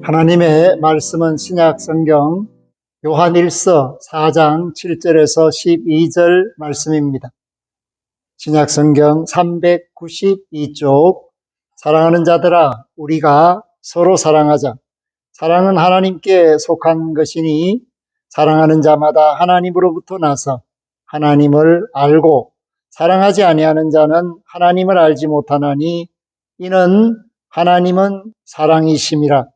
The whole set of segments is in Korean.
하나님의 말씀은 신약 성경 요한일서 4장 7절에서 12절 말씀입니다. 신약 성경 392쪽. 사랑하는 자들아, 우리가 서로 사랑하자. 사랑은 하나님께 속한 것이니 사랑하는 자마다 하나님으로부터 나서 하나님을 알고 사랑하지 아니하는 자는 하나님을 알지 못하나니 이는 하나님은 사랑이심이라.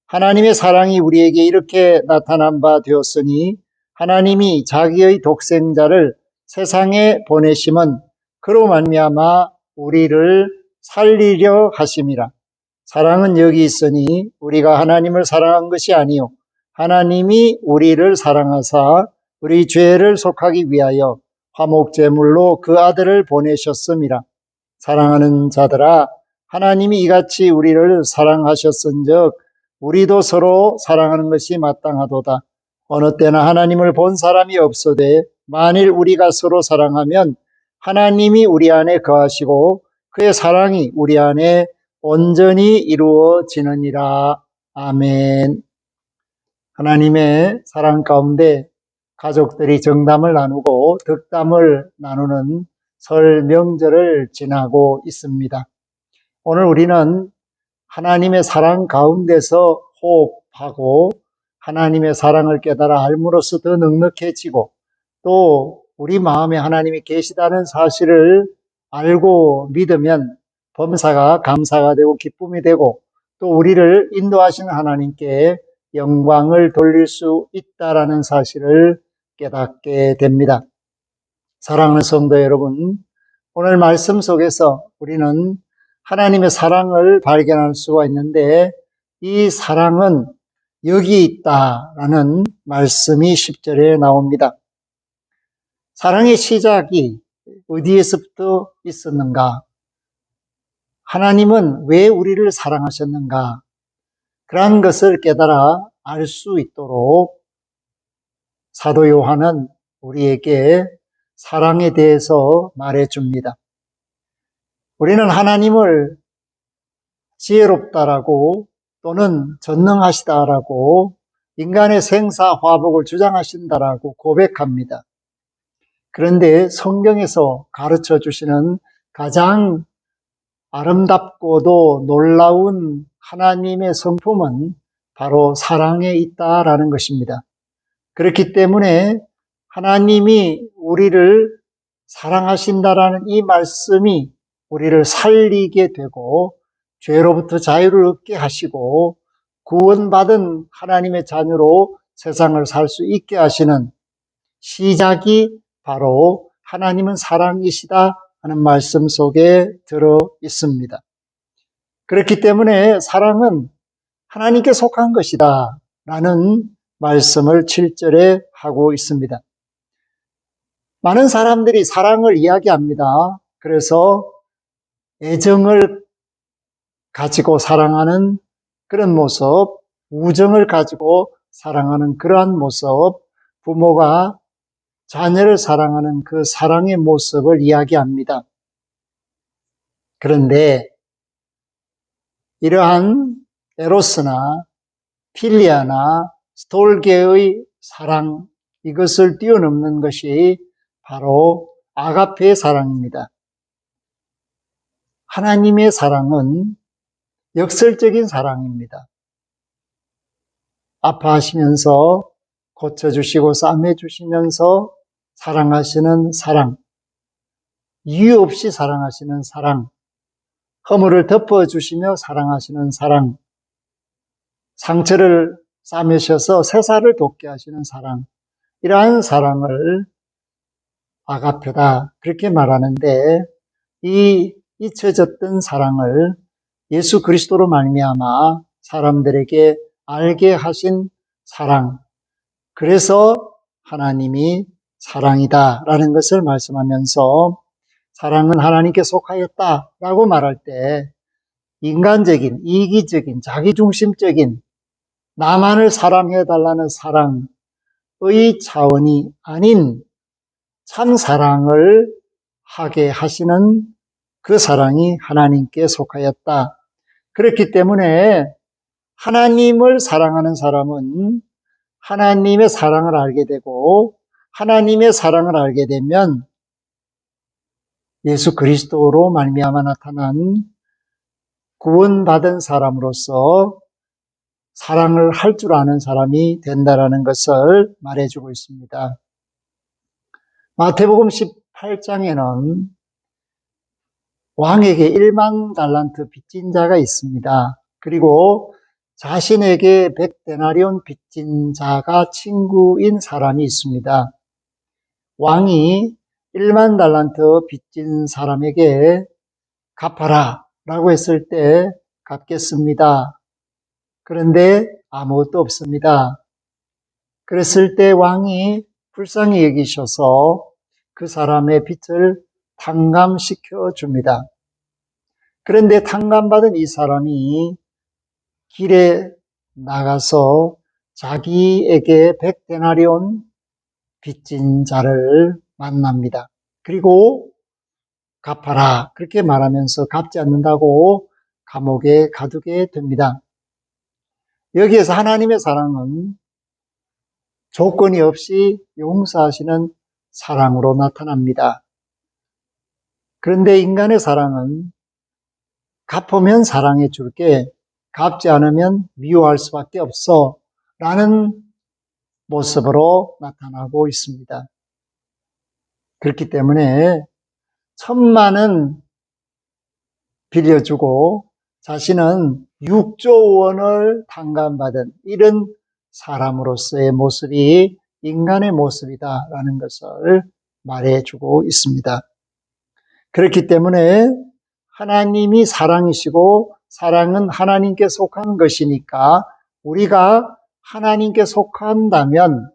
하나님의 사랑이 우리에게 이렇게 나타난 바 되었으니 하나님이 자기의 독생자를 세상에 보내심은 그로 말미암아 우리를 살리려 하심이라. 사랑은 여기 있으니 우리가 하나님을 사랑한 것이 아니요 하나님이 우리를 사랑하사 우리 죄를 속하기 위하여 화목제물로 그 아들을 보내셨음이라. 사랑하는 자들아, 하나님이 이같이 우리를 사랑하셨은즉 우리도 서로 사랑하는 것이 마땅하도다. 어느 때나 하나님을 본 사람이 없어되 만일 우리가 서로 사랑하면 하나님이 우리 안에 거하시고 그의 사랑이 우리 안에 온전히 이루어지느니라. 아멘. 하나님의 사랑 가운데 가족들이 정담을 나누고 덕담을 나누는 설 명절을 지나고 있습니다. 오늘 우리는 하나님의 사랑 가운데서 호흡하고 하나님의 사랑을 깨달아 알므로써 더 넉넉해지고 또 우리 마음에 하나님이 계시다는 사실을 알고 믿으면 범사가 감사가 되고 기쁨이 되고 또 우리를 인도하시는 하나님께 영광을 돌릴 수 있다라는 사실을 깨닫게 됩니다. 사랑하는 성도 여러분, 오늘 말씀 속에서 우리는 하나님의 사랑을 발견할 수가 있는데 이 사랑은 여기 있다라는 말씀이 10절에 나옵니다. 사랑의 시작이 어디에서부터 있었는가? 하나님은 왜 우리를 사랑하셨는가? 그러한 것을 깨달아 알 수 있도록 사도 요한은 우리에게 사랑에 대해서 말해줍니다. 우리는 하나님을 지혜롭다라고 또는 전능하시다라고 인간의 생사화복을 주장하신다라고 고백합니다. 그런데 성경에서 가르쳐 주시는 가장 아름답고도 놀라운 하나님의 성품은 바로 사랑에 있다라는 것입니다. 그렇기 때문에 하나님이 우리를 사랑하신다라는 이 말씀이 우리를 살리게 되고 죄로부터 자유를 얻게 하시고 구원받은 하나님의 자녀로 세상을 살 수 있게 하시는 시작이 바로 하나님은 사랑이시다 하는 말씀 속에 들어 있습니다. 그렇기 때문에 사랑은 하나님께 속한 것이다 라는 말씀을 7절에 하고 있습니다. 많은 사람들이 사랑을 이야기합니다. 그래서 애정을 가지고 사랑하는 그런 모습, 우정을 가지고 사랑하는 그러한 모습, 부모가 자녀를 사랑하는 그 사랑의 모습을 이야기합니다. 그런데 이러한 에로스나 필리아나 스톨게의 사랑, 이것을 뛰어넘는 것이 바로 아가페의 사랑입니다. 하나님의 사랑은 역설적인 사랑입니다. 아파하시면서 고쳐주시고 싸매주시면서 사랑하시는 사랑, 이유 없이 사랑하시는 사랑, 허물을 덮어주시며 사랑하시는 사랑, 상처를 싸매셔서 새살을 돋게 하시는 사랑, 이러한 사랑을 아가페다 그렇게 말하는데 이 잊혀졌던 사랑을 예수 그리스도로 말미암아 사람들에게 알게 하신 사랑, 그래서 하나님이 사랑이다라는 것을 말씀하면서 사랑은 하나님께 속하였다라고 말할 때 인간적인, 이기적인, 자기중심적인 나만을 사랑해달라는 사랑의 차원이 아닌 참 사랑을 하게 하시는 그 사랑이 하나님께 속하였다. 그렇기 때문에 하나님을 사랑하는 사람은 하나님의 사랑을 알게 되고, 하나님의 사랑을 알게 되면 예수 그리스도로 말미암아 나타난 구원받은 사람으로서 사랑을 할 줄 아는 사람이 된다라는 것을 말해주고 있습니다. 마태복음 18장에는 왕에게 1만 달란트 빚진 자가 있습니다. 그리고 자신에게 100데나리온 빚진 자가 친구인 사람이 있습니다. 왕이 1만 달란트 빚진 사람에게 갚아라 라고 했을 때 갚겠습니다. 그런데 아무것도 없습니다. 그랬을 때 왕이 불쌍히 여기셔서 그 사람의 빚을 탕감시켜 줍니다. 그런데 탕감받은 이 사람이 길에 나가서 자기에게 100데나리온 빚진 자를 만납니다. 그리고 갚아라 그렇게 말하면서 갚지 않는다고 감옥에 가두게 됩니다. 여기에서 하나님의 사랑은 조건이 없이 용서하시는 사랑으로 나타납니다. 그런데 인간의 사랑은 갚으면 사랑해 줄게, 갚지 않으면 미워할 수밖에 없어 라는 모습으로 나타나고 있습니다. 그렇기 때문에 1,000만은 빌려주고 자신은 6조 원을 탕감받은 이런 사람으로서의 모습이 인간의 모습이다라는 것을 말해주고 있습니다. 그렇기 때문에 하나님이 사랑이시고 사랑은 하나님께 속한 것이니까 우리가 하나님께 속한다면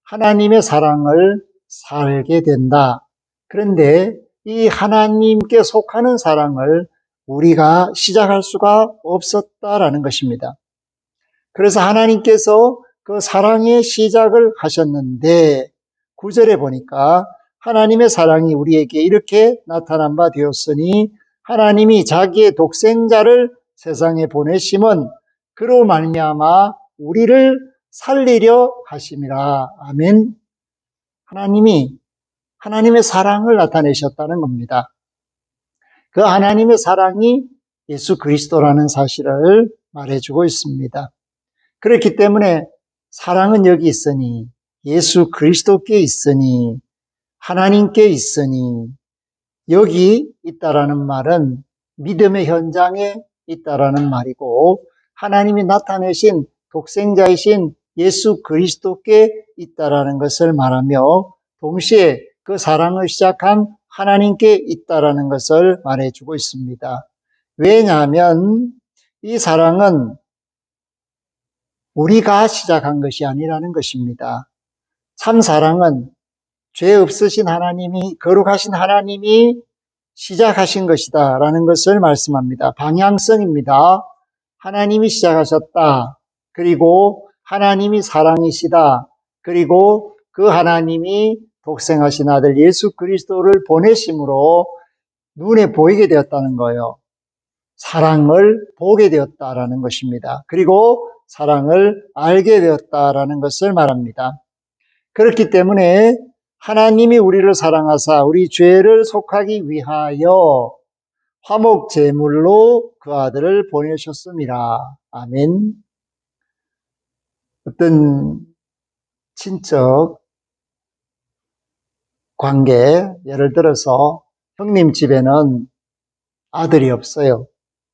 하나님의 사랑을 살게 된다. 그런데 이 하나님께 속하는 사랑을 우리가 시작할 수가 없었다라는 것입니다. 그래서 하나님께서 그 사랑의 시작을 하셨는데 9절에 보니까 하나님의 사랑이 우리에게 이렇게 나타난 바 되었으니 하나님이 자기의 독생자를 세상에 보내심은 그로 말미암아 우리를 살리려 하심이라. 아멘. 하나님이 하나님의 사랑을 나타내셨다는 겁니다. 그 하나님의 사랑이 예수 그리스도라는 사실을 말해주고 있습니다. 그렇기 때문에 사랑은 여기 있으니, 예수 그리스도께 있으니, 하나님께 있으니, 여기 있다라는 말은 믿음의 현장에 있다라는 말이고, 하나님이 나타내신 독생자이신 예수 그리스도께 있다라는 것을 말하며, 동시에 그 사랑을 시작한 하나님께 있다라는 것을 말해주고 있습니다. 왜냐하면 이 사랑은 우리가 시작한 것이 아니라는 것입니다. 참 사랑은 죄 없으신 하나님이, 거룩하신 하나님이 시작하신 것이다 라는 것을 말씀합니다. 방향성입니다. 하나님이 시작하셨다. 그리고 하나님이 사랑이시다. 그리고 그 하나님이 독생하신 아들 예수 그리스도를 보내심으로 눈에 보이게 되었다는 거예요. 사랑을 보게 되었다라는 것입니다. 그리고 사랑을 알게 되었다라는 것을 말합니다. 그렇기 때문에 하나님이 우리를 사랑하사 우리 죄를 속하기 위하여 화목 제물로 그 아들을 보내셨습니다. 아멘. 어떤 친척 관계, 예를 들어서 형님 집에는 아들이 없어요.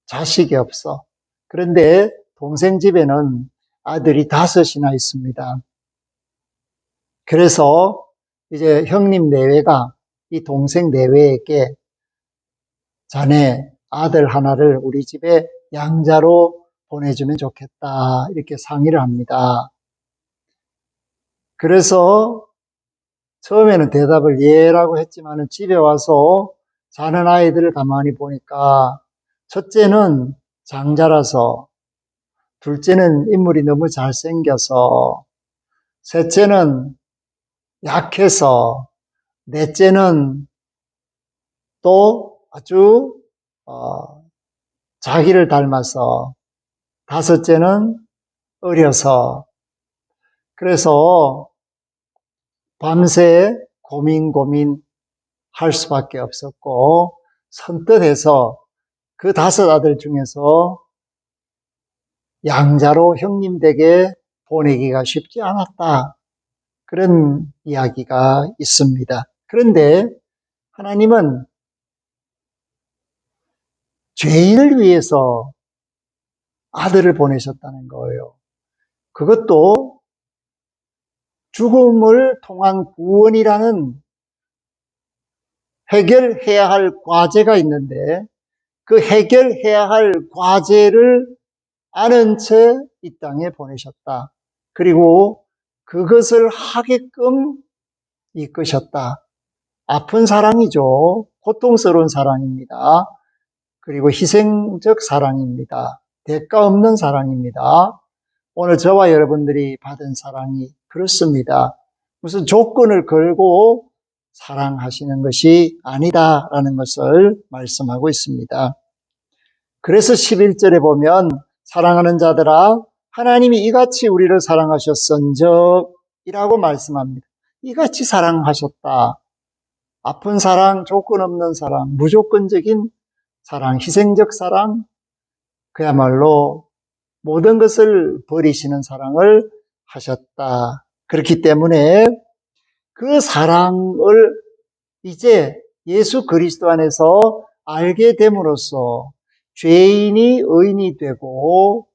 자식이 없어. 그런데 동생 집에는 아들이 5이나 있습니다. 그래서 이제 형님 내외가 이 동생 내외에게 자네 아들 하나를 우리 집에 양자로 보내주면 좋겠다 이렇게 상의를 합니다. 그래서 처음에는 대답을 예라고 했지만 집에 와서 자는 아이들을 가만히 보니까 첫째는 장자라서, 둘째는 인물이 너무 잘생겨서, 셋째는 약해서, 넷째는 또 아주 자기를 닮아서 다섯째는 어려서. 그래서 밤새 고민할 수밖에 없었고, 선뜻해서 그 다섯 아들 중에서 양자로 형님 댁에 보내기가 쉽지 않았다. 그런 이야기가 있습니다. 그런데 하나님은 죄인을 위해서 아들을 보내셨다는 거예요. 그것도 죽음을 통한 구원이라는 해결해야 할 과제가 있는데 그 해결해야 할 과제를 아는 채 이 땅에 보내셨다. 그리고 그것을 하게끔 이끄셨다. 아픈 사랑이죠. 고통스러운 사랑입니다. 그리고 희생적 사랑입니다. 대가 없는 사랑입니다. 오늘 저와 여러분들이 받은 사랑이 그렇습니다. 무슨 조건을 걸고 사랑하시는 것이 아니다라는 것을 말씀하고 있습니다. 그래서 11절에 보면 사랑하는 자들아 하나님이 이같이 우리를 사랑하셨은즉 이라고 말씀합니다. 이같이 사랑하셨다. 아픈 사랑, 조건 없는 사랑, 무조건적인 사랑, 희생적 사랑, 그야말로 모든 것을 버리시는 사랑을 하셨다. 그렇기 때문에 그 사랑을 이제 예수 그리스도 안에서 알게 됨으로써 죄인이 의인이 되고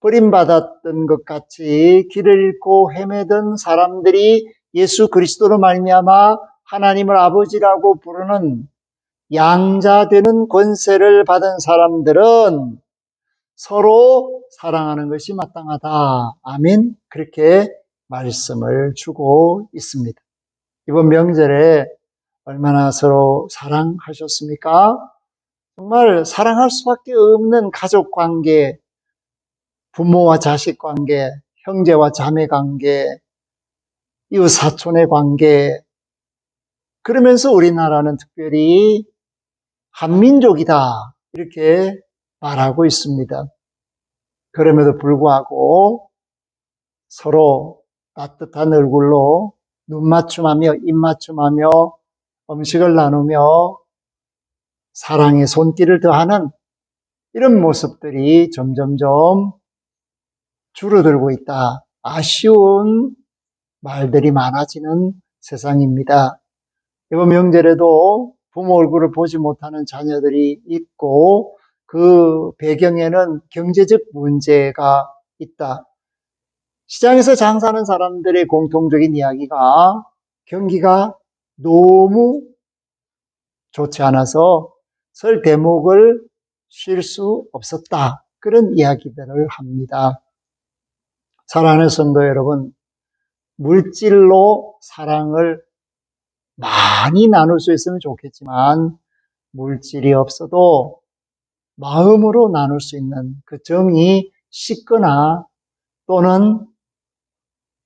버림받았던 것 같이 길을 잃고 헤매던 사람들이 예수 그리스도로 말미암아 하나님을 아버지라고 부르는 양자되는 권세를 받은 사람들은 서로 사랑하는 것이 마땅하다. 아멘. 그렇게 말씀을 주고 있습니다. 이번 명절에 얼마나 서로 사랑하셨습니까? 정말 사랑할 수밖에 없는 가족 관계, 부모와 자식 관계, 형제와 자매 관계, 이웃 사촌의 관계. 그러면서 우리나라는 특별히 한민족이다. 이렇게 말하고 있습니다. 그럼에도 불구하고 서로 따뜻한 얼굴로 눈맞춤하며 입맞춤하며 음식을 나누며 사랑의 손길을 더하는 이런 모습들이 점점점 줄어들고 있다. 아쉬운 말들이 많아지는 세상입니다. 이번 명절에도 부모 얼굴을 보지 못하는 자녀들이 있고 그 배경에는 경제적 문제가 있다. 시장에서 장사하는 사람들의 공통적인 이야기가 경기가 너무 좋지 않아서 설 대목을 쉴 수 없었다. 그런 이야기들을 합니다. 사랑하는 성도 여러분, 물질로 사랑을 많이 나눌 수 있으면 좋겠지만 물질이 없어도 마음으로 나눌 수 있는 그 정이 식거나 또는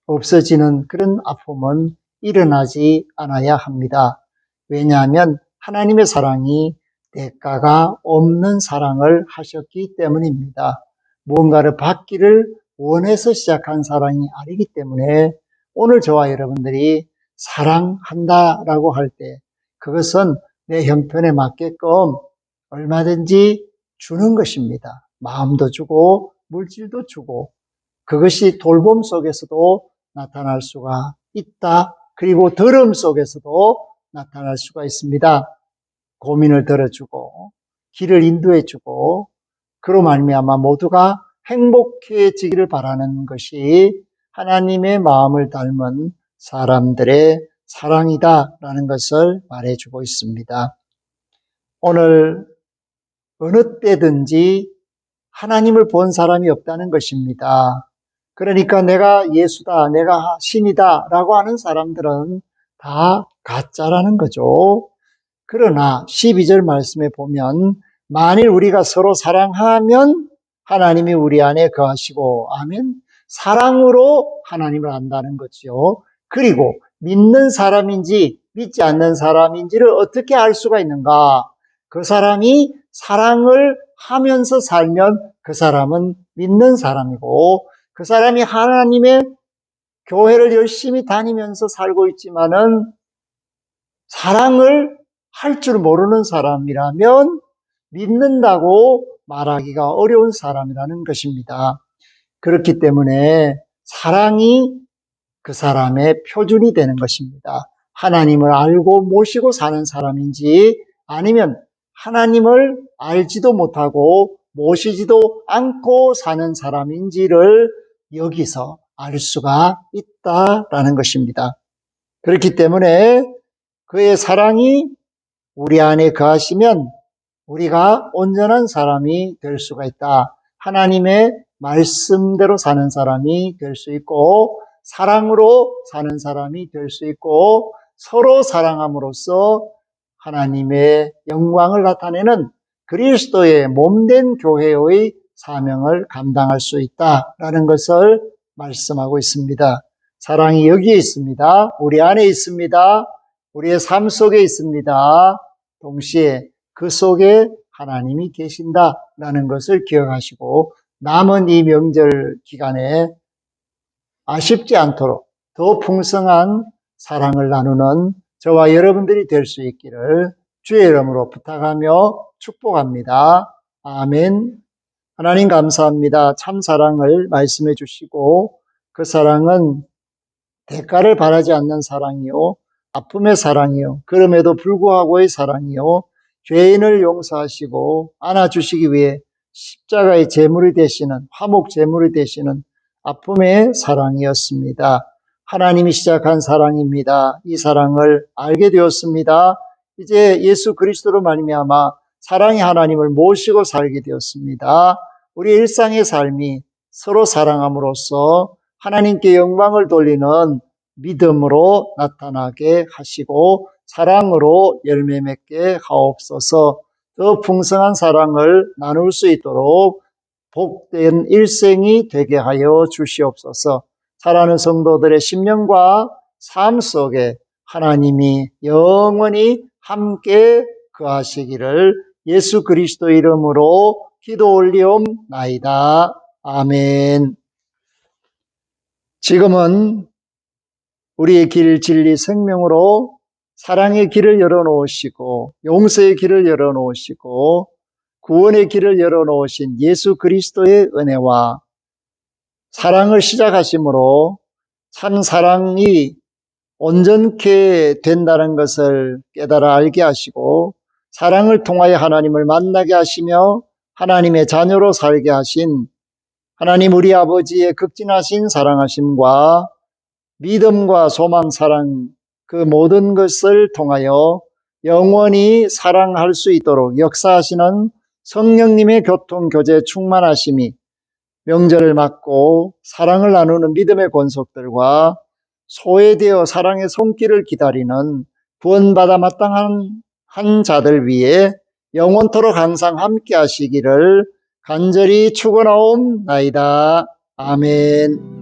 없어지는 그런 아픔은 일어나지 않아야 합니다. 왜냐하면 하나님의 사랑이 대가가 없는 사랑을 하셨기 때문입니다. 무언가를 받기를 원해서 시작한 사랑이 아니기 때문에 오늘 저와 여러분들이 사랑한다라고 할 때 그것은 내 형편에 맞게끔 얼마든지 주는 것입니다. 마음도 주고 물질도 주고 그것이 돌봄 속에서도 나타날 수가 있다. 그리고 들음 속에서도 나타날 수가 있습니다. 고민을 들어주고 길을 인도해주고 그로 말미암아 모두가 행복해지기를 바라는 것이 하나님의 마음을 닮은 사람들의 사랑이다라는 것을 말해주고 있습니다. 오늘 어느 때든지 하나님을 본 사람이 없다는 것입니다. 그러니까 내가 예수다, 내가 신이다 라고 하는 사람들은 다 가짜라는 거죠. 그러나 12절 말씀에 보면 만일 우리가 서로 사랑하면 하나님이 우리 안에 거하시고 아멘. 사랑으로 하나님을 안다는 거죠. 그리고 믿는 사람인지 믿지 않는 사람인지를 어떻게 알 수가 있는가? 그 사람이 사랑을 하면서 살면 그 사람은 믿는 사람이고, 그 사람이 하나님의 교회를 열심히 다니면서 살고 있지만은 사랑을 할 줄 모르는 사람이라면 믿는다고 말하기가 어려운 사람이라는 것입니다. 그렇기 때문에 사랑이 그 사람의 표준이 되는 것입니다. 하나님을 알고 모시고 사는 사람인지 아니면 하나님을 알지도 못하고 모시지도 않고 사는 사람인지를 여기서 알 수가 있다라는 것입니다. 그렇기 때문에 그의 사랑이 우리 안에 거하시면 우리가 온전한 사람이 될 수가 있다. 하나님의 말씀대로 사는 사람이 될 수 있고 사랑으로 사는 사람이 될 수 있고 서로 사랑함으로써 하나님의 영광을 나타내는 그리스도의 몸된 교회의 사명을 감당할 수 있다라는 것을 말씀하고 있습니다. 사랑이 여기에 있습니다. 우리 안에 있습니다. 우리의 삶 속에 있습니다. 동시에 그 속에 하나님이 계신다라는 것을 기억하시고 남은 이 명절 기간에 아쉽지 않도록 더 풍성한 사랑을 나누는 저와 여러분들이 될 수 있기를 주의 이름으로 부탁하며 축복합니다. 아멘. 하나님 감사합니다. 참 사랑을 말씀해 주시고 그 사랑은 대가를 바라지 않는 사랑이요, 아픔의 사랑이요, 그럼에도 불구하고의 사랑이요, 죄인을 용서하시고 안아주시기 위해 십자가의 제물이 되시는, 화목 제물이 되시는 아픔의 사랑이었습니다. 하나님이 시작한 사랑입니다. 이 사랑을 알게 되었습니다. 이제 예수 그리스도로 말미암아 사랑의 하나님을 모시고 살게 되었습니다. 우리 일상의 삶이 서로 사랑함으로써 하나님께 영광을 돌리는 믿음으로 나타나게 하시고 사랑으로 열매 맺게 하옵소서. 더 풍성한 사랑을 나눌 수 있도록 복된 일생이 되게 하여 주시옵소서. 사랑하는 성도들의 심령과 삶 속에 하나님이 영원히 함께 거하시기를 예수 그리스도 이름으로 기도 올리옵나이다. 아멘. 지금은 우리의 길, 진리, 생명으로 사랑의 길을 열어놓으시고 용서의 길을 열어놓으시고 구원의 길을 열어놓으신 예수 그리스도의 은혜와 사랑을 시작하심으로 참 사랑이 온전케 된다는 것을 깨달아 알게 하시고 사랑을 통하여 하나님을 만나게 하시며 하나님의 자녀로 살게 하신 하나님 우리 아버지의 극진하신 사랑하심과 믿음과 소망, 사랑 그 모든 것을 통하여 영원히 사랑할 수 있도록 역사하시는 성령님의 교통, 교제, 충만하심이 명절을 맞고 사랑을 나누는 믿음의 권속들과 소외되어 사랑의 손길을 기다리는 구원받아 마땅한 한 자들 위해 영원토록 항상 함께 하시기를 간절히 축원하옵나이다. 아멘.